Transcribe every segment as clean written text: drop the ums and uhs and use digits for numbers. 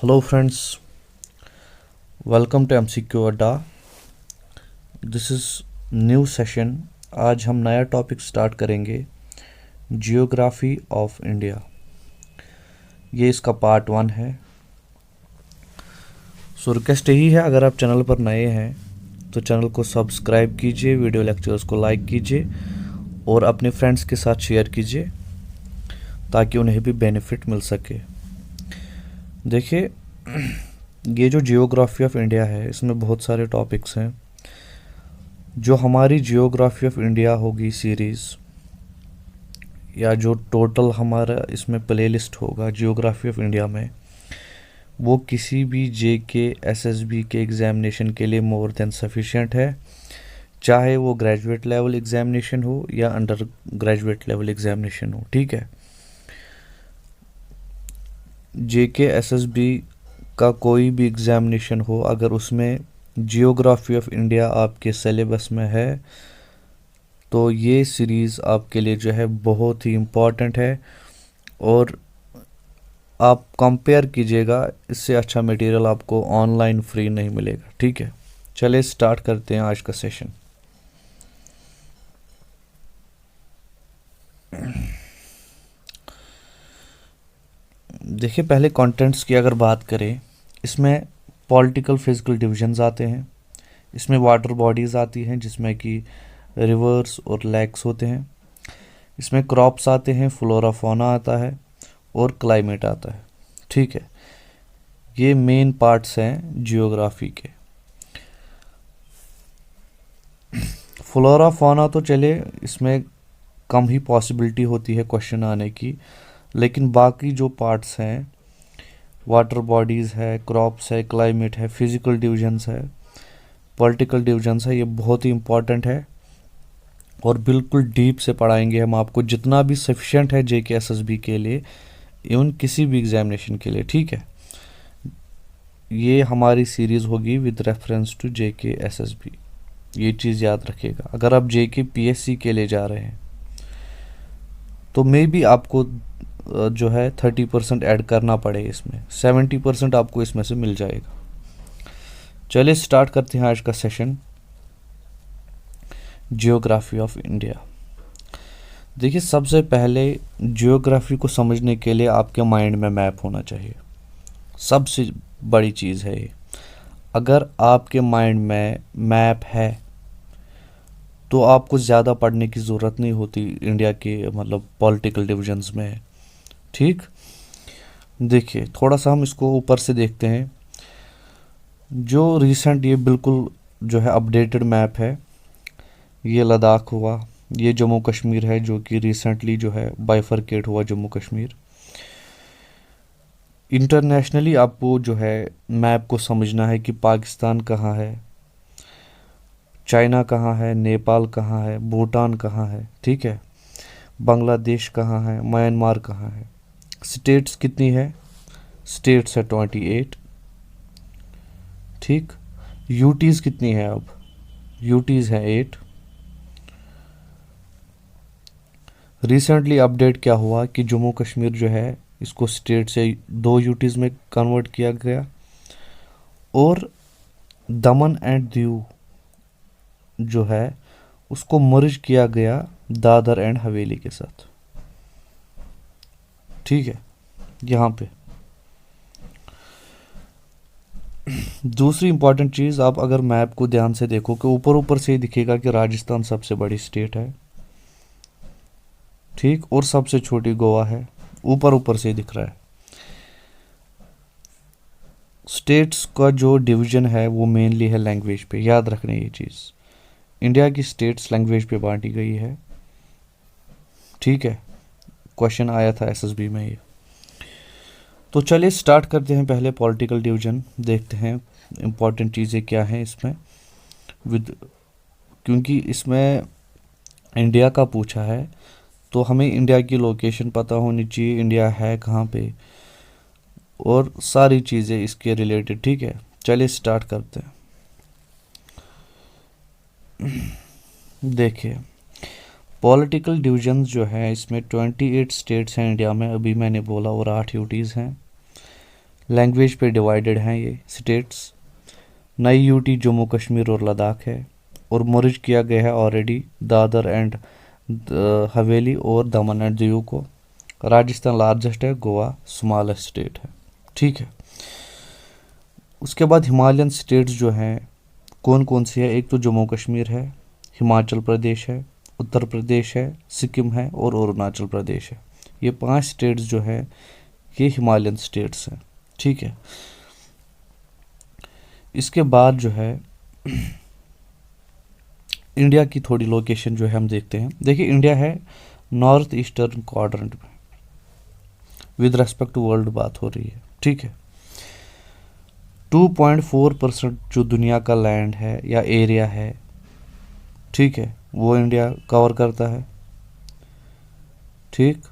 Hello friends, welcome to MCQ Adda. This is new session. आज हम नया टॉपिक स्टार्ट करेंगे, जियोग्राफी ऑफ इंडिया। ये इसका पार्ट 1 है। सो रिक्वेस्ट यही है, अगर आप चैनल पर नए हैं तो चैनल को सब्सक्राइब कीजिए, वीडियो लेक्चर्स को लाइक कीजिए और अपने फ्रेंड्स के साथ शेयर कीजिए ताकि उन्हें भी बेनिफिट मिल सके। देखिए, ये जो जियोग्राफी ऑफ इंडिया है इसमें बहुत सारे टॉपिक्स हैं। जो हमारी जियोग्राफी ऑफ इंडिया होगी सीरीज़, या जो टोटल हमारा इसमें प्लेलिस्ट होगा जियोग्राफी ऑफ इंडिया में, वो किसी भी जेके एसएसबी के एग्ज़ामिनेशन के लिए मोर देन सफिशिएंट है, चाहे वो ग्रेजुएट लेवल एग्ज़ामिनेशन हो या अंडर ग्रेजुएट लेवल एग्ज़ामिनेशन हो। ठीक है, जेके एसएसबी का कोई भी एग्ज़ामिनेशन हो, अगर उसमें जियोग्राफी ऑफ इंडिया आपके सिलेबस में है तो ये सीरीज़ आपके लिए जो है बहुत ही इम्पॉर्टेंट है और आप कंपेयर कीजिएगा, इससे अच्छा मटेरियल आपको ऑनलाइन फ्री नहीं मिलेगा। ठीक है, चलिए स्टार्ट करते हैं आज का सेशन। देखिए, पहले कंटेंट्स की अगर बात करें, इसमें पॉलिटिकल फिजिकल डिविजन्स आते हैं, इसमें वाटर बॉडीज़ आती हैं जिसमें कि रिवर्स और लेक्स होते हैं, इसमें क्रॉप्स आते हैं, फ्लोरा फौना आता है और क्लाइमेट आता है। ठीक है, ये मेन पार्ट्स हैं जियोग्राफी के। फ्लोरा फौना तो चले, इसमें कम ही पॉसिबिलिटी होती है क्वेश्चन आने की, लेकिन बाकी जो पार्ट्स हैं, वाटर बॉडीज़ है, क्रॉप्स है, क्लाइमेट है, फिजिकल डिविजन्स है, पॉलिटिकल डिविजन्स है, ये बहुत ही इम्पॉर्टेंट है और बिल्कुल डीप से पढ़ाएंगे हम आपको, जितना भी सफिशिएंट है जेके एसएसबी के लिए, इवन किसी भी एग्जामिनेशन के लिए। ठीक है, ये हमारी सीरीज़ होगी with reference to JK SSB, ये चीज़ याद रखिएगा। अगर आप जेके पीएससी के लिए जा रहे हैं तो मे बी आपको जो है 30% ऐड करना पड़े, इसमें 70% आपको इसमें से मिल जाएगा। चलिए स्टार्ट करते हैं आज का सेशन, जियोग्राफी ऑफ इंडिया। देखिए, सबसे पहले जियोग्राफी को समझने के लिए आपके माइंड में मैप होना चाहिए, सबसे बड़ी चीज़ है ये। अगर आपके माइंड में मैप है तो आपको ज़्यादा पढ़ने की ज़रूरत नहीं होती इंडिया के मतलब पॉलिटिकल डिविजन्स में। ठीक, देखिए थोड़ा सा हम इसको ऊपर से देखते हैं। जो रिसेंट ये बिल्कुल जो है अपडेटेड मैप है, ये लद्दाख हुआ, ये जम्मू कश्मीर है जो कि रिसेंटली जो है बाइफरकेट हुआ जम्मू कश्मीर। इंटरनेशनली आपको जो है मैप को समझना है कि पाकिस्तान कहाँ है, चाइना कहाँ है, नेपाल कहाँ है, भूटान कहाँ है, ठीक है, बांग्लादेश कहाँ है, म्यांमार कहाँ है। स्टेट्स कितनी है? स्टेट्स है 28। ठीक, यूटीज़ कितनी है? अब यूटीज़ है 8। रिसेंटली अपडेट क्या हुआ कि जम्मू कश्मीर जो है इसको स्टेट से 2 यूटीज़ में कन्वर्ट किया गया और दमन एंड दीव जो है उसको मर्ज किया गया दादर एंड हवेली के साथ। ठीक है, यहाँ पे दूसरी इंपॉर्टेंट चीज़, आप अगर मैप को ध्यान से देखो कि ऊपर ऊपर से ही दिखेगा कि राजस्थान सबसे बड़ी स्टेट है, ठीक, और सबसे छोटी गोवा है, ऊपर ऊपर से ही दिख रहा है। स्टेट्स का जो डिवीज़न है वो मेनली है लैंग्वेज पे, याद रखना ये चीज़। इंडिया की स्टेट्स लैंग्वेज पे बांटी गई है। ठीक है, क्वेश्चन आया था एसएसबी में ये। तो चलिए स्टार्ट करते हैं। पहले पॉलिटिकल डिवीज़न देखते हैं, इम्पॉर्टेंट चीज़ें क्या हैं इसमें क्योंकि इसमें इंडिया का पूछा है तो हमें इंडिया की लोकेशन पता होनी चाहिए, इंडिया है कहाँ पे, और सारी चीज़ें इसके रिलेटेड। ठीक है, चलिए स्टार्ट करते हैं। देखिए, पॉलिटिकल डिवीजन्स जो है इसमें 28 स्टेट्स हैं इंडिया में, अभी मैंने बोला, और 8 यूटीज़ हैं। लैंग्वेज पे डिवाइडेड हैं ये स्टेट्स। नई यूटी जम्मू कश्मीर और लद्दाख है, और मर्ज किया गया है ऑलरेडी दादर एंड हवेली और दमन एंड दीव को। राजस्थान लार्जेस्ट है, गोवा स्मॉलेस्ट स्टेट है। ठीक है, उसके बाद हिमालयन स्टेट्स जो हैं कौन कौन सी है, एक तो जम्मू कश्मीर है, हिमाचल प्रदेश है, उत्तर प्रदेश है, सिक्किम है और अरुणाचल प्रदेश है। ये 5 स्टेट्स जो है ये हिमालयन स्टेट्स हैं। ठीक है, इसके बाद जो है इंडिया की थोड़ी लोकेशन जो है हम देखते हैं। देखिए इंडिया है नॉर्थ ईस्टर्न क्वाड्रेंट में, विद रेस्पेक्ट टू वर्ल्ड बात हो रही है। ठीक है, 2.4% जो दुनिया का लैंड है या एरिया है, ठीक है, वो इंडिया कवर करता है। ठीक,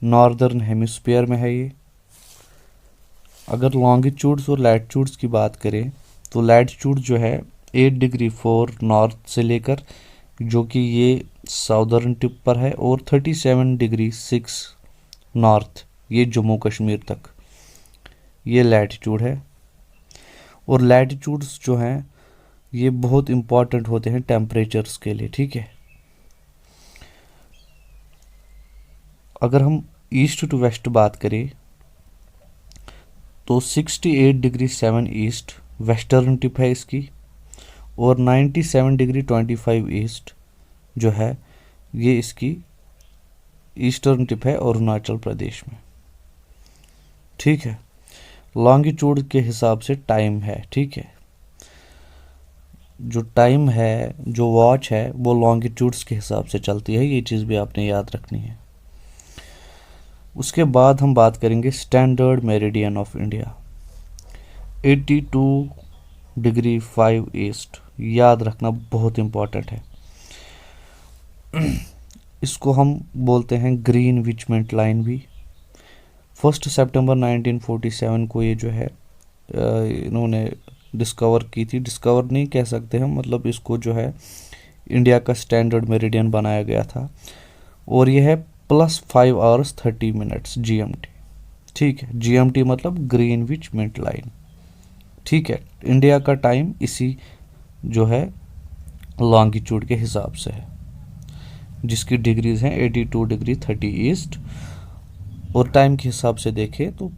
नॉर्दर्न हेमिस्फीयर में है ये। अगर लॉन्गिट्यूड्स और लैटिट्यूड्स की बात करें तो लैटिट्यूड जो है 8 डिग्री 4 नॉर्थ से लेकर, जो कि ये साउदर्न टिप पर है, और 37 डिग्री 6 नॉर्थ, ये जम्मू कश्मीर तक, ये लैटिट्यूड है। और लैटिट्यूड्स जो हैं ये बहुत इम्पॉर्टेंट होते हैं टेम्परेचर्स के लिए। ठीक है, अगर हम ईस्ट टू वेस्ट बात करें तो 68 डिग्री 7 ईस्ट वेस्टर्न टिप है इसकी, और 97 डिग्री 25 ईस्ट जो है ये इसकी ईस्टर्न टिप है अरुणाचल प्रदेश में। ठीक है, लॉन्गिट्यूड के हिसाब से टाइम है। ठीक है, जो टाइम है, जो वॉच है, वो लॉन्गिट्यूड्स के हिसाब से चलती है, ये चीज़ भी आपने याद रखनी है। उसके बाद हम बात करेंगे standard meridian of India, 82 degree 5 east, याद रखना बहुत इम्पॉर्टेंट है। इसको हम बोलते हैं ग्रीनविच लाइन भी। 1 सितंबर 1947 को ये जो है इन्होंने डिस्कवर की थी, डिस्कवर नहीं कह सकते हम, मतलब इसको जो है इंडिया का स्टैंडर्ड मेरिडियन बनाया गया था, और यह है +5 आवर्स 30 मिनट्स GMT। ठीक है, GMT मतलब ग्रीनविच लाइन। ठीक है, इंडिया का टाइम इसी जो है लॉन्गिट्यूड के हिसाब से है, जिसकी डिग्रीज हैं 82 डिग्री 30 ईस्ट, और टाइम के हिसाब से देखें तो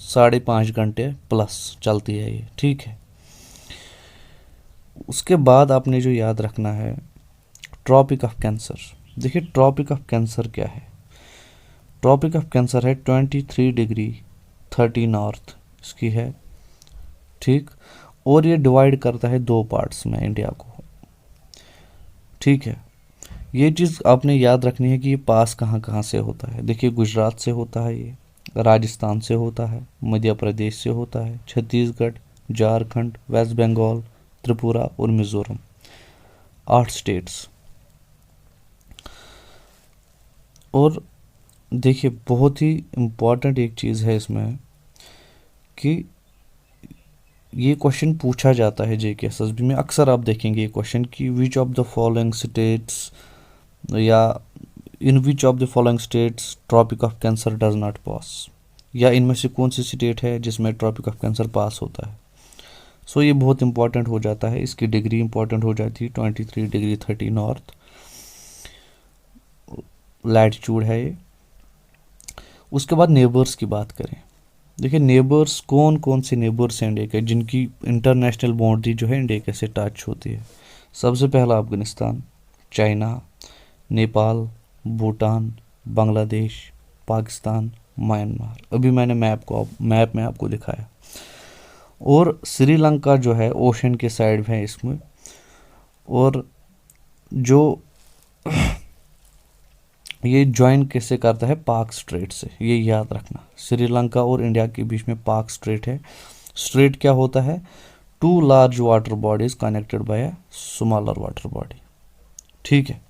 5.5 घंटे प्लस चलती है ये। ठीक है, उसके बाद आपने जो याद रखना है ट्रॉपिक ऑफ कैंसर। देखिए ट्रॉपिक ऑफ कैंसर क्या है, ट्रॉपिक ऑफ कैंसर है 23 डिग्री 30 नॉर्थ इसकी है। ठीक, और ये डिवाइड करता है 2 पार्ट्स में इंडिया को। ठीक है, ये चीज़ आपने याद रखनी है कि ये पास कहाँ कहाँ से होता है। देखिए गुजरात से होता है, ये राजस्थान से होता है, मध्य प्रदेश से होता है, छत्तीसगढ़, झारखंड, वेस्ट बंगाल, त्रिपुरा और मिज़ोरम, 8 स्टेट्स। और देखिए बहुत ही इम्पॉर्टेंट एक चीज़ है इसमें कि ये क्वेश्चन पूछा जाता है JKSSB में, अक्सर आप देखेंगे ये क्वेश्चन कि which of the following states या in which of the following states tropic of cancer does not pass, या इनमें से कौन सी स्टेट है जिसमें ट्रॉपिक ऑफ कैंसर पास होता है। सो ये बहुत इंपॉर्टेंट हो जाता है, इसकी डिग्री इंपॉर्टेंट हो जाती है, 23 डिग्री 30 नॉर्थ लैटिट्यूड है ये। उसके बाद नेबर्स की बात करें, देखिए नेबर्स कौन कौन से नेबर्स हैं इंडिया के जिनकी इंटरनेशनल बाउंड्री जो है इंडिया के से टच होती है। सबसे पहला अफगानिस्तान, चाइना, नेपाल, भूटान, बांग्लादेश, पाकिस्तान, म्यांमार। अभी मैंने मैप में आपको दिखाया। और श्रीलंका जो है ओशन के साइड है इसमें, और जो ये ज्वाइन कैसे करता है, पाक स्ट्रेट से, ये याद रखना। श्रीलंका और इंडिया के बीच में पाक स्ट्रेट है। स्ट्रेट क्या होता है, 2 large water bodies connected by a smaller water body. ठीक है,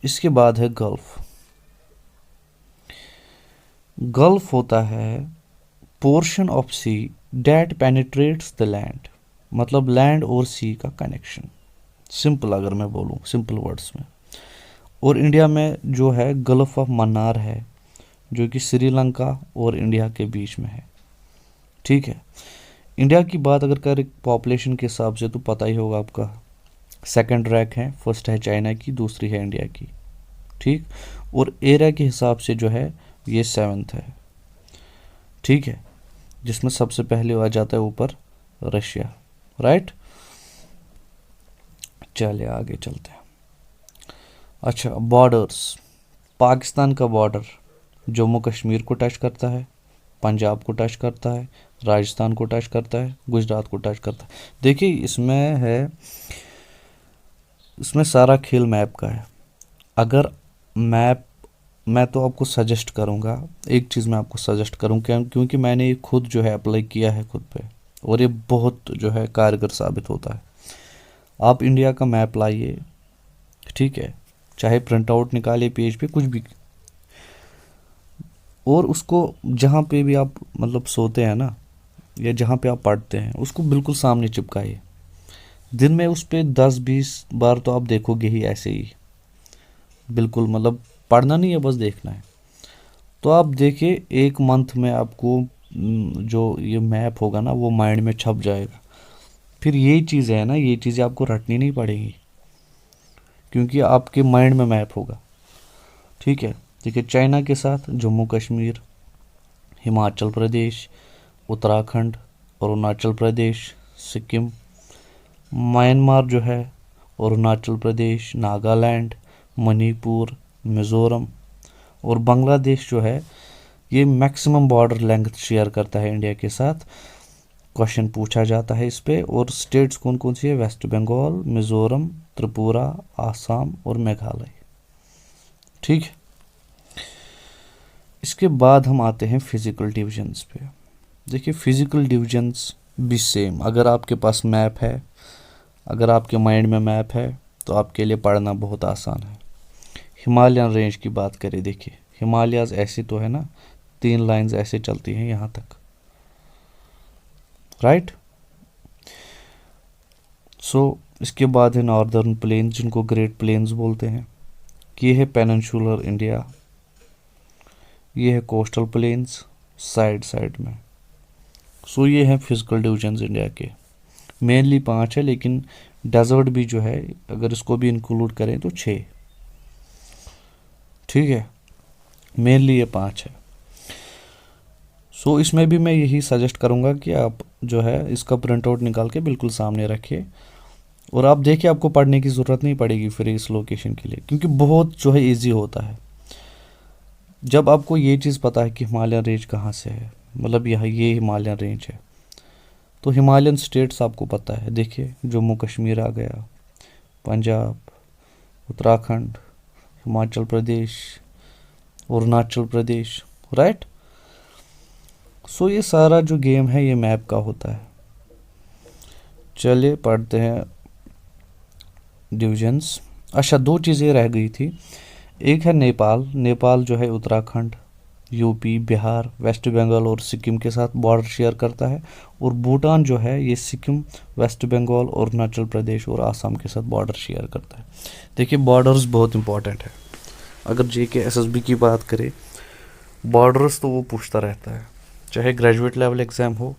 इसके बाद है गल्फ। गल्फ होता है portion of see that penetrates the land, मतलब लैंड और सी का कनेक्शन, सिंपल अगर मैं बोलूँ सिंपल वर्ड्स में। और इंडिया में जो है गल्फ ऑफ मन्नार है, जो कि श्रीलंका और इंडिया के बीच में है। ठीक है। इंडिया की बात अगर करें पॉपुलेशन के हिसाब से तो पता ही होगा आपका, सेकंड रैंक है, फर्स्ट है चाइना की, दूसरी है इंडिया की। ठीक। और एरिया के हिसाब से जो है ये 7th है। ठीक है। जिसमें सबसे पहले आ जाता है ऊपर रशिया। राइट। चलिए आगे चलते हैं। अच्छा, बॉर्डर्स। पाकिस्तान का बॉर्डर जम्मू कश्मीर को टच करता है, पंजाब को टच करता है, राजस्थान को टच करता है, गुजरात को टच करता है। देखिए इसमें सारा खेल मैप का है। अगर मैप, मैं तो आपको सजेस्ट करूंगा, एक चीज़ मैं आपको सजेस्ट करूंगा क्योंकि मैंने ये खुद जो है अप्लाई किया है खुद पे, और ये बहुत जो है कारगर साबित होता है। आप इंडिया का मैप लाइए, ठीक है, चाहे प्रिंट आउट निकालिए पेज पे, कुछ भी, और उसको जहाँ पे भी आप मतलब सोते हैं ना, या जहाँ पे आप पढ़ते हैं, उसको बिल्कुल सामने चिपकाइए। दिन में उस पर 10-20 बार तो आप देखोगे ही ऐसे ही, बिल्कुल मतलब पढ़ना नहीं है, बस देखना है। तो आप देखिए 1 मंथ में आपको जो ये मैप होगा ना वो माइंड में छप जाएगा। फिर ये चीज़ें है ना, ये चीज़ें आपको रटनी नहीं पड़ेंगी, क्योंकि आपके माइंड में मैप होगा। ठीक है। देखिए चाइना के साथ जम्मू कश्मीर, हिमाचल प्रदेश, उत्तराखंड, अरुणाचल प्रदेश, सिक्किम, म्यांमार जो है, अरुणाचल प्रदेश, नागालैंड, मणिपुर, मिज़ोरम, और बांग्लादेश जो है ये मैक्सिमम बॉर्डर लेंथ शेयर करता है इंडिया के साथ। क्वेश्चन पूछा जाता है इस पे। और स्टेट्स कौन कौन सी है? वेस्ट बंगाल, मिज़ोरम, त्रिपुरा, आसाम और मेघालय। ठीक है। इसके बाद हम आते हैं फिजिकल डिविजन्स पे। देखिए फिजिकल डिविजन्स भी सेम, अगर आपके पास मैप है, अगर आपके माइंड में मैप है तो आपके लिए पढ़ना बहुत आसान है। हिमालयन रेंज की बात करें, देखिए हिमालयाज ऐसे तो है ना, 3 लाइंस ऐसे चलती हैं यहाँ तक। राइट। सो इसके बाद है नॉर्दर्न प्लेन्स, जिनको ग्रेट प्लेन्स बोलते हैं। ये है पेनिनसुलर इंडिया, ये है कोस्टल प्लेन्स साइड साइड में। सो ये है फिजिकल डिविजन्स इंडिया के। मेनली 5 है, लेकिन डेजर्ट भी जो है अगर इसको भी इंक्लूड करें तो 6। ठीक है। मेनली ये 5 है। सो इसमें भी मैं यही सजेस्ट करूँगा कि आप जो है इसका प्रिंट आउट निकाल के बिल्कुल सामने रखिए, और आप देखिए आपको पढ़ने की ज़रूरत नहीं पड़ेगी फिर इस लोकेशन के लिए, क्योंकि बहुत जो है इजी होता है। जब आपको ये चीज़ पता है कि हिमालयन रेंज कहाँ से है, मतलब यह ये हिमालयन रेंज है, तो हिमालयन स्टेट्स आपको पता है। देखिए जम्मू कश्मीर आ गया, पंजाब, उत्तराखंड, हिमाचल प्रदेश, अरुणाचल प्रदेश। राइट। सो ये सारा जो गेम है ये मैप का होता है। चलिए पढ़ते हैं डिविजन्स। अच्छा, 2 चीज़ें रह गई थी। एक है नेपाल। नेपाल जो है उत्तराखंड, यूपी, बिहार, वेस्ट बंगाल और सिक्किम के साथ बॉर्डर शेयर करता है। और भूटान जो है ये सिक्किम, वेस्ट बंगाल, अरुणाचल प्रदेश और आसाम के साथ बॉर्डर शेयर करता है। देखिए बॉर्डर्स बहुत इंपॉर्टेंट है। अगर जेके एसएसबी की बात करें, बॉर्डर्स तो वो पूछता रहता है, चाहे ग्रेजुएट लेवल एग्ज़ाम हो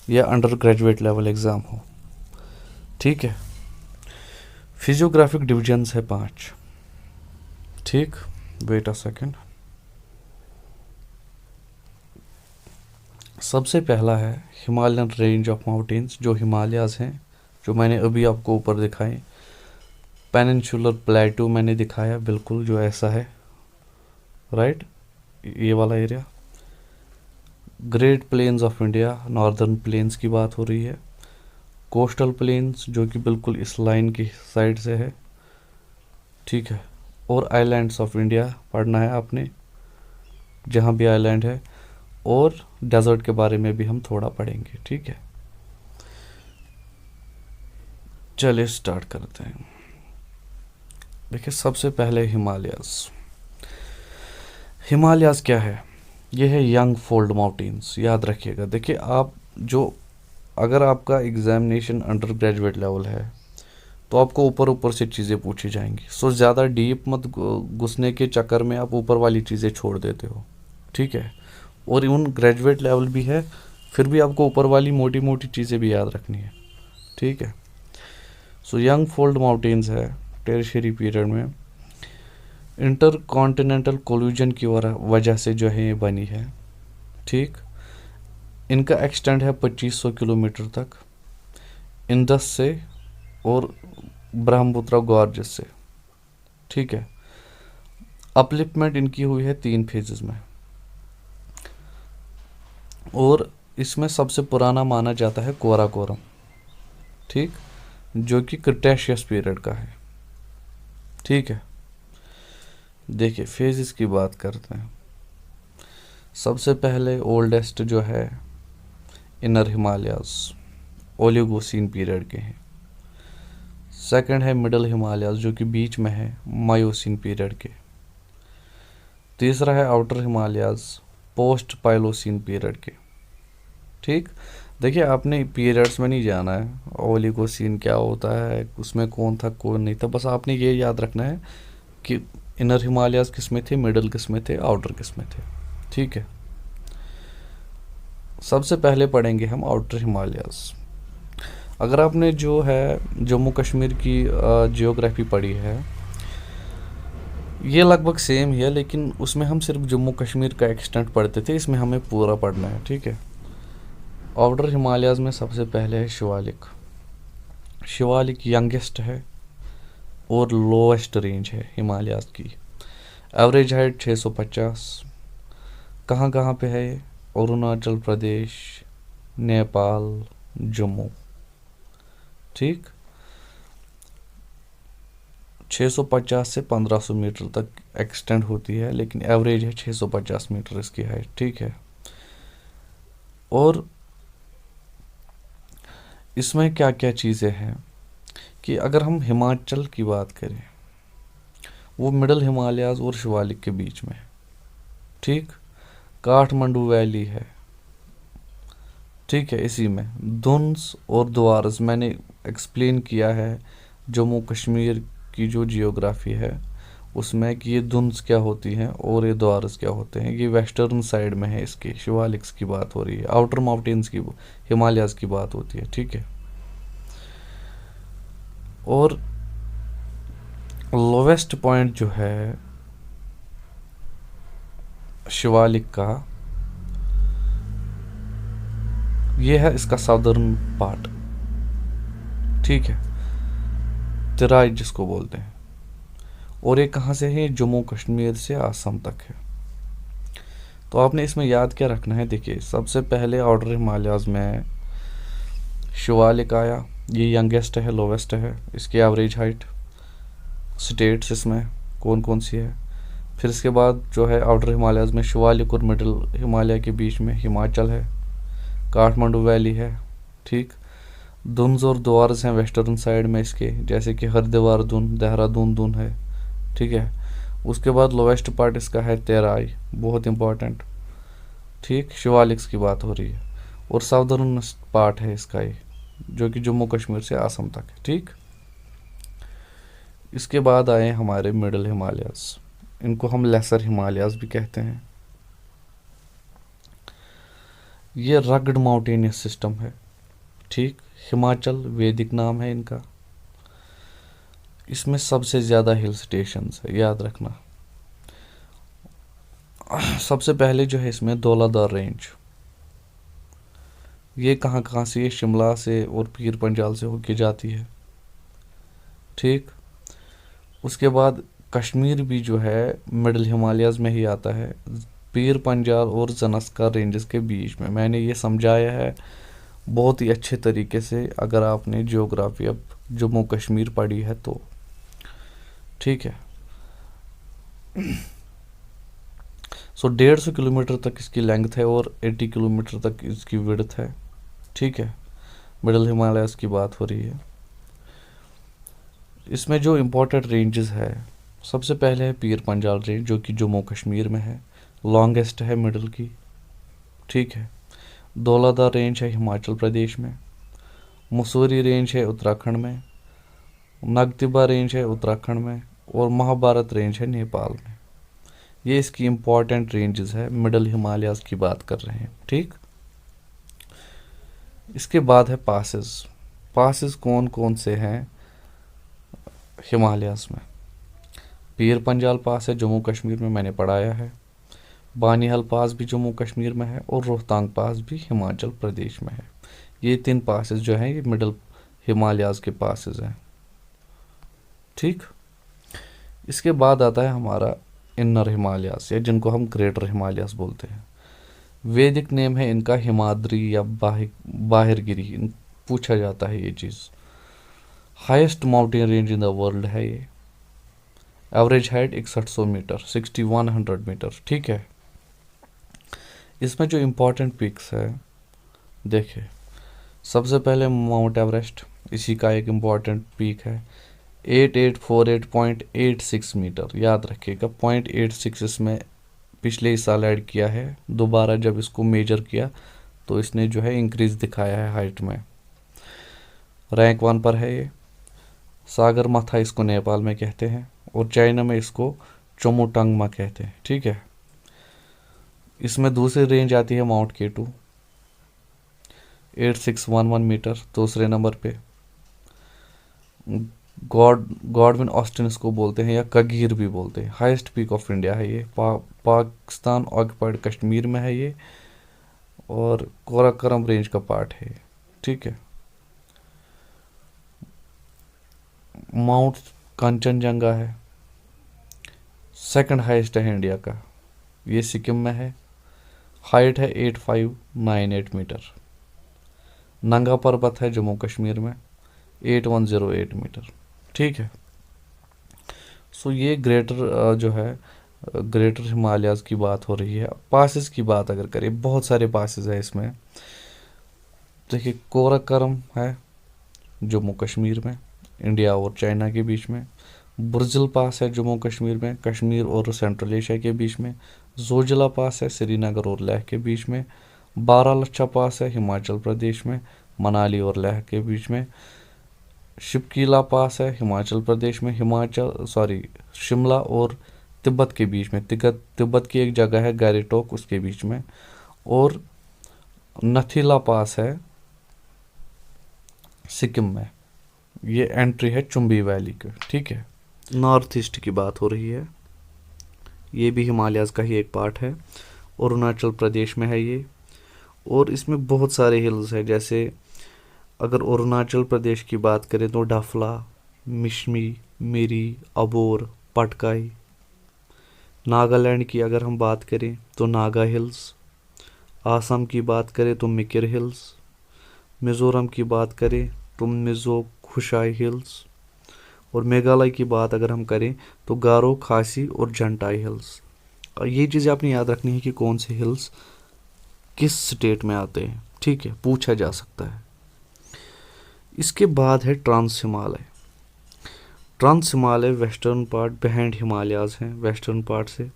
या अंडर ग्रेजुएट लेवल एग्ज़ाम हो। ठीक है। फिजियोग्राफिक डिविजन्स है 5। ठीक, वेट अ सेकेंड। सबसे पहला है हिमालयन रेंज ऑफ माउंटेन्स, जो हिमालयाज हैं, जो मैंने अभी आपको ऊपर दिखाए। पेनिनसुलर प्लेटू मैंने दिखाया, बिल्कुल जो ऐसा है। राइट, ये वाला area. Great plains of India, northern plains की बात हो रही है। कोस्टल प्लेन्स जो कि बिल्कुल इस लाइन की साइड से है। ठीक है। और आइलैंड्स ऑफ इंडिया पढ़ना है आपने, जहाँ भी आइलैंड है। और डेजर्ट के बारे में भी हम थोड़ा पढ़ेंगे। ठीक है। चलिए स्टार्ट करते हैं। देखिए सबसे पहले हिमालयाज। हिमालयाज क्या है? ये है यंग फोल्ड माउंटेन्स, याद रखिएगा। देखिए आप जो, अगर आपका एग्जामिनेशन अंडर ग्रेजुएट लेवल है तो आपको ऊपर ऊपर से चीज़ें पूछी जाएंगी। सो ज़्यादा डीप मत घुसने के चक्कर में आप ऊपर वाली चीज़ें छोड़ देते हो, ठीक है। और इवन ग्रेजुएट लेवल भी है, फिर भी आपको ऊपर वाली मोटी मोटी चीज़ें भी याद रखनी है, ठीक है। सो यंग फोल्ड माउंटेन्स है टेरिशरी पीरियड में, इंटर कॉन्टिनेंटल कोल्यूजन की वजह से जो है ये बनी है, ठीक। इनका एक्सटेंड है 2500 किलोमीटर तक इंडस से और ब्रह्मपुत्र गॉर्जेस से, ठीक है। अपलिफ्टमेंट इनकी हुई है 3 फेजेस में, और इसमें सबसे पुराना माना जाता है कोराकोरम, ठीक, जो कि क्रिटेशियस पीरियड का है, ठीक है। देखिए फेजेस की बात करते हैं। सबसे पहले ओल्डेस्ट जो है इनर हिमालयाज, ओलिगोसीन पीरियड के हैं। सेकंड है मिडल हिमालयाज जो कि बीच में है, मायोसीन पीरियड के। तीसरा है आउटर हिमालयाज, पोस्ट पाइलोसीन पीरियड के, ठीक। देखिए आपने पीरियड्स में नहीं जाना है, ओलिगोसीन क्या होता है, उसमें कौन था कौन नहीं था, बस आपने ये याद रखना है कि इनर हिमालयाज किस में थे, मिडल किस में थे, आउटर किस में थे, ठीक है। सबसे पहले पढ़ेंगे हम आउटर हिमालयाज। अगर आपने जो है जम्मू कश्मीर की जियोग्राफी पढ़ी है, ये लगभग सेम ही है, लेकिन उसमें हम सिर्फ जम्मू कश्मीर का एक्सटेंट पढ़ते थे, इसमें हमें पूरा पढ़ना है, ठीक है। आउटर हिमालयाज में सबसे पहले है शिवालिक। शिवालिक यंगेस्ट है और लोएस्ट रेंज है हिमालयाज की। Average height 650। कहाँ कहाँ पे है ये? अरुणाचल प्रदेश, नेपाल, जम्मू, ठीक। 650 से 1500 मीटर तक एक्सटेंड होती है, लेकिन एवरेज है 650 मीटर इसकी हाइट, ठीक है। और इसमें क्या क्या चीज़ें हैं कि अगर हम हिमाचल की बात करें, वो मिडल हिमालयाज और शिवालिक के बीच में, ठीक। काठमांडू वैली है, ठीक है। इसी में दुन्स और द्वारस मैंने एक्सप्लेन किया है जम्मू कश्मीर की जो जियोग्राफी है उसमें कि ये दुन्स क्या होती हैं और ये द्वारस क्या होते हैं। ये वेस्टर्न साइड में है, इसके शिवालिक्स की बात हो रही है, आउटर माउंटेन्स की हिमालयाज की बात होती है, ठीक है। और लोवेस्ट पॉइंट जो है शिवालिक का, ये है इसका साउदर्न पार्ट, ठीक है, तराई जिसको बोलते हैं। और ये कहाँ से है? जम्मू कश्मीर से आसाम तक है। तो आपने इसमें याद क्या रखना है? देखिए सबसे पहले आउटर हिमालयाज में शिवालिक आया, ये यंगेस्ट है, लोवेस्ट है, इसकी एवरेज हाइट। स्टेट्स इसमें कौन कौन सी है? फिर इसके बाद जो है आउटर हिमालयाज में शिवालिक और मिडिल हिमालय के बीच में हिमाचल है, काठमांडू वैली है, ठीक। दुन्स और द्वारस हैं वेस्टर्न साइड में इसके, जैसे कि हरिद्वार दून, देहरादून दून है, ठीक है। उसके बाद लोवेस्ट पार्ट इसका है तेराई, बहुत इंपॉर्टेंट, ठीक। शिवालिक्स की बात हो रही है। और साउदर्न पार्ट है इसका ये, जो कि जम्मू कश्मीर से आसाम तक है, ठीक। इसके बाद आए हमारे मिडल हिमालयाज, इनको हम लेसर हिमालयाज भी कहते हैं। ये रगड माउंटेनियस सिस्टम है, ठीक। हिमाचल वैदिक नाम है इनका। इसमें सबसे ज़्यादा हिल स्टेशंस है, याद रखना। सबसे पहले जो है इसमें धौलाधार रेंज, ये कहाँ कहाँ से? ये शिमला से और पीर पंजाल से होके जाती है, ठीक। उसके बाद कश्मीर भी जो है मिडिल हिमालयाज में ही आता है, पीर पंजाल और ज़नस्कार रेंजेस के बीच में। मैंने ये समझाया है बहुत ही अच्छे तरीके से, अगर आपने जियोग्राफी अब जम्मू कश्मीर पढ़ी है तो, ठीक है। सो 150 किलोमीटर तक इसकी लेंथ है और 80 किलोमीटर तक इसकी विड्थ है, ठीक है। मिडिल हिमालयाज की बात हो रही है। इसमें जो इम्पोर्टेंट रेंजेस है, सबसे पहले है पीर पंजाल रेंज जो कि जम्मू कश्मीर में है, लॉन्गेस्ट है मिडिल की, ठीक है। धौलाधार रेंज है हिमाचल प्रदेश में। मसूरी रेंज है उत्तराखंड में। नगतिबा रेंज है उत्तराखंड में, और महाभारत रेंज है नेपाल में। ये इसकी इम्पोर्टेंट रेंजेस है, मिडल हिमालयाज की बात कर रहे हैं, ठीक। इसके बाद है पासेस। पासेस कौन कौन से हैं हिमालयाज में? पीर पंजाल पास है जम्मू कश्मीर में, मैंने पढ़ाया है। बानीहाल पास भी जम्मू कश्मीर में है, और रोहतांग पास भी हिमाचल प्रदेश में है। ये 3 पासेस जो हैं ये मिडल हिमालयाज के पासेस हैं, ठीक। इसके बाद आता है हमारा इनर हिमालयाज, या जिनको हम ग्रेटर हिमालयाज बोलते हैं। वैदिक नेम है इनका हिमाद्री या बाहिरगिरी, पूछा जाता है ये चीज़। Highest mountain range in the world है ये। एवरेज हाइट 6100 मीटर, 6100 मीटर, ठीक है। इसमें जो इम्पोर्टेंट पिक्स है, देखिए सबसे पहले माउंट एवरेस्ट, इसी का एक इम्पॉर्टेंट पीक है। 8848.86 मीटर, याद रखिएगा 0.86 इसमें पिछले ही साल ऐड किया है। दोबारा जब इसको मेजर किया तो इसने जो है इंक्रीज दिखाया है हाइट में। रैंक 1 पर है ये। सागर माथा इसको नेपाल में कहते हैं, और चाइना में इसको चोमुटांगमा कहते हैं, ठीक है। इसमें दूसरी रेंज आती है माउंट केटू, 8611 मीटर दूसरे नंबर पे। गॉडविन ऑस्टिन इसको बोलते हैं, या कगीर भी बोलते हैं। हाईएस्ट पीक ऑफ इंडिया है ये। पाकिस्तान ऑक्युपाइड कश्मीर में है ये, और कोराकरम रेंज का पार्ट है, ठीक है। माउंट कंचनजंगा है, सेकंड हाईएस्ट है इंडिया का, ये सिक्किम में है। हाइट है 8598 मीटर। नंगा पर्वत है जम्मू कश्मीर में, 8108 मीटर, ठीक है। सो ये ग्रेटर जो है ग्रेटर हिमालयाज की बात हो रही है। पासेस की बात अगर करें, बहुत सारे पासेस है इसमें। देखिए कोराकरम है जम्मू कश्मीर में, इंडिया और चाइना के बीच में। बुर्जिल पास है जम्मू कश्मीर में, कश्मीर और सेंट्रल एशिया के बीच में। जोजिला पास है श्रीनगर और लेह के बीच में। बारालाचा पास है हिमाचल प्रदेश में, मनाली और लेह के बीच में। शिपकीला पास है हिमाचल प्रदेश में, शिमला और तिब्बत के बीच में। तिब्बत की एक जगह है गैरीटोक, उसके बीच में। और नथीला पास है सिक्किम में, ये एंट्री है चुंबी वैली के, ठीक है। नॉर्थ ईस्ट की बात हो रही है, ये भी हिमालयाज का ही एक पार्ट है। अरुणाचल प्रदेश में है ये, और इसमें बहुत सारे हिल्स हैं। जैसे अगर अरुणाचल प्रदेश की बात करें तो डफला, मिशमी, मिरी, अबोर, पटकाई। नागालैंड की अगर हम बात करें तो नागा हिल्स। आसाम की बात करें तो मिकिर हिल्स। मिज़ोरम की बात करें तो मिज़ो खुशाई हिल्स। और मेघालय की बात अगर हम करें तो गारो, खासी और जंटाई हिल्स। और ये चीज़ें आपने याद रखनी है कि कौन से हिल्स किस स्टेट में आते हैं, ठीक है, पूछा जा सकता है। इसके बाद है trans Himalaya. Trans Himalaya western part behind Himalayas हैं, वेस्टर्न पार्ट से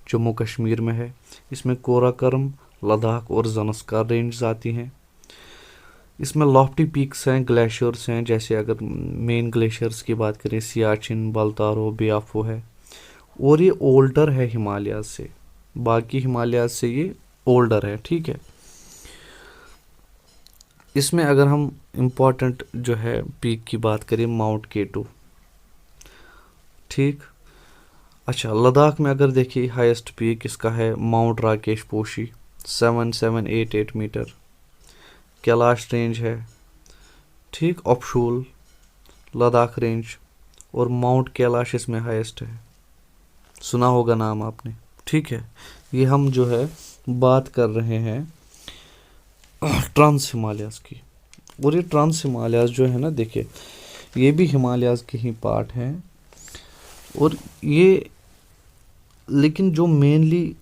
जम्मू कश्मीर में है। इसमें कोराकरम, लद्दाख और ज़नस्कार रेंज आती हैं। इसमें लॉफ्टी पीक्स हैं, ग्लेशियर्स हैं। जैसे अगर मेन ग्लेशियर्स की बात करें, सियाचिन, बल्तारो, बियाफो है। और ये ओल्डर है हिमालयाज से, बाकी हिमालयाज से ये ओल्डर है, ठीक है। इसमें अगर हम इम्पोर्टेंट जो है पीक की बात करें, माउंट केटू, ठीक। अच्छा, लद्दाख में अगर देखिए हाईएस्ट पीक इसका है mount Rakaposhi, 7788 meter. Kailash range है, ठीक। अपशूल, लद्दाख रेंज और माउंट कैलाश इसमें हाईएस्ट है, सुना होगा नाम आपने, ठीक है। ये हम जो है बात कर रहे हैं ट्रांस हिमालयाज की। और ये ट्रांस हिमालयाज जो है ना, देखिए ये भी हिमालयाज के ही पार्ट हैं। और ये लेकिन जो मेनली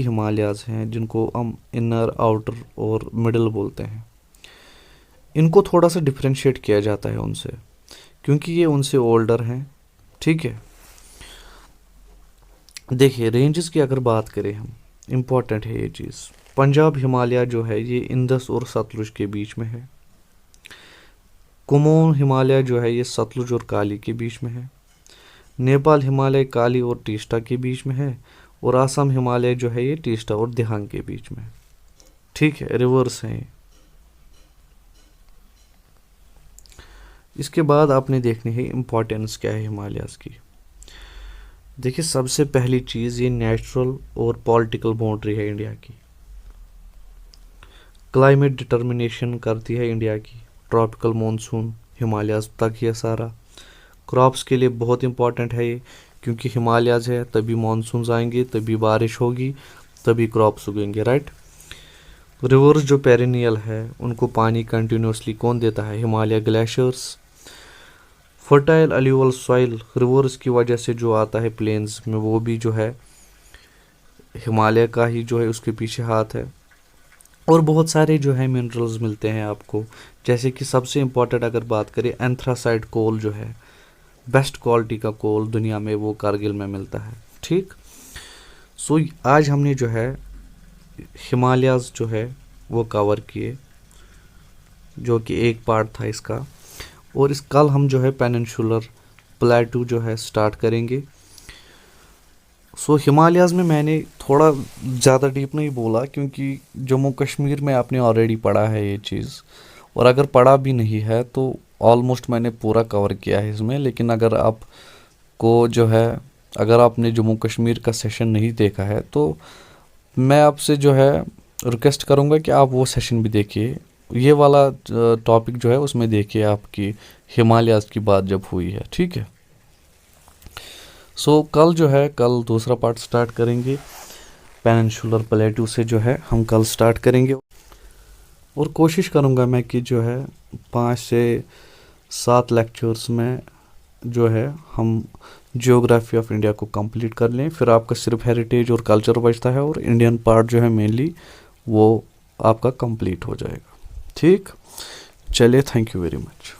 हिमालयाज हैं, जिनको हम इनर, आउटर और मिडल बोलते हैं, इनको थोड़ा सा डिफरेंशिएट किया जाता है उनसे, क्योंकि ये उनसे ओल्डर हैं, ठीक है। देखिए रेंजेस की अगर बात करें हम, इम्पोर्टेंट है ये चीज़। पंजाब हिमालय जो है ये इंदस और सतलुज के बीच में है। कुमाऊं हिमालय जो है ये सतलुज और काली के बीच में है। नेपाल हिमालय काली और तीस्ता के बीच में है। और आसाम हिमालय जो है ये तीस्ता और दिहांग के बीच में है। ठीक है, रिवर्स है ये। इसके बाद आपने देखनी है इम्पोर्टेंस क्या है हिमालयाज़ की। देखिए, सबसे पहली चीज़ ये नेचुरल और पॉलिटिकल बाउंड्री है इंडिया की। क्लाइमेट डिटर्मिनेशन करती है इंडिया की। ट्रॉपिकल मॉनसून हिमालयाज़ तक ये सारा। क्रॉप्स के लिए बहुत इंपॉर्टेंट है ये, क्योंकि हिमालयाज़ है तभी मॉनसून्स आएंगे, तभी बारिश होगी, तभी क्रॉप्स उगेंगे, राइट। रिवर्स जो पेरिनियल है उनको पानी कंटिन्यूसली कौन देता है? Himalaya glaciers. Fertile alluvial soil rivers की वजह से जो आता है प्लेन्स में, वो भी जो है हिमालय का ही जो है उसके पीछे हाथ है। और बहुत सारे जो है मिनरल्स मिलते हैं आपको, जैसे कि सबसे इम्पोर्टेंट अगर बात करें एंथ्रासाइड कोल जो है, बेस्ट क्वालिटी का कोल दुनिया में वो कारगिल में मिलता है। ठीक। सो आज हमने जो है हिमालयाज़ जो है वो कवर किए, जो कि एक पार्ट था इसका। और इस कल हम जो है पेनिनसुलर प्लेटू जो है स्टार्ट करेंगे। सो हिमालयाज़ में मैंने थोड़ा ज़्यादा डीप नहीं बोला, क्योंकि जम्मू कश्मीर में आपने ऑलरेडी पढ़ा है ये चीज़, और अगर पढ़ा भी नहीं है तो ऑलमोस्ट मैंने पूरा कवर किया है इसमें। लेकिन अगर आपको जो है, अगर आपने जम्मू कश्मीर का सेशन नहीं देखा है तो मैं आपसे जो है रिक्वेस्ट करूँगा कि आप वो सेशन भी देखिए। ये वाला टॉपिक जो है उसमें देखिए आपकी हिमालयाज़ की बात जब हुई है। ठीक है। सो कल जो है, कल दूसरा पार्ट स्टार्ट करेंगे पेनिनसुलर प्लेटू से जो है हम कल स्टार्ट करेंगे। और कोशिश करूँगा मैं कि जो है 5 से 7 लेक्चर्स में जो है हम जियोग्राफी ऑफ इंडिया को कंप्लीट कर लें। फिर आपका सिर्फ हेरिटेज और कल्चर बचता है, और इंडियन पार्ट जो है मेनली वो आपका कंप्लीट हो जाएगा। ठीक, चलिए, थैंक यू वेरी मच।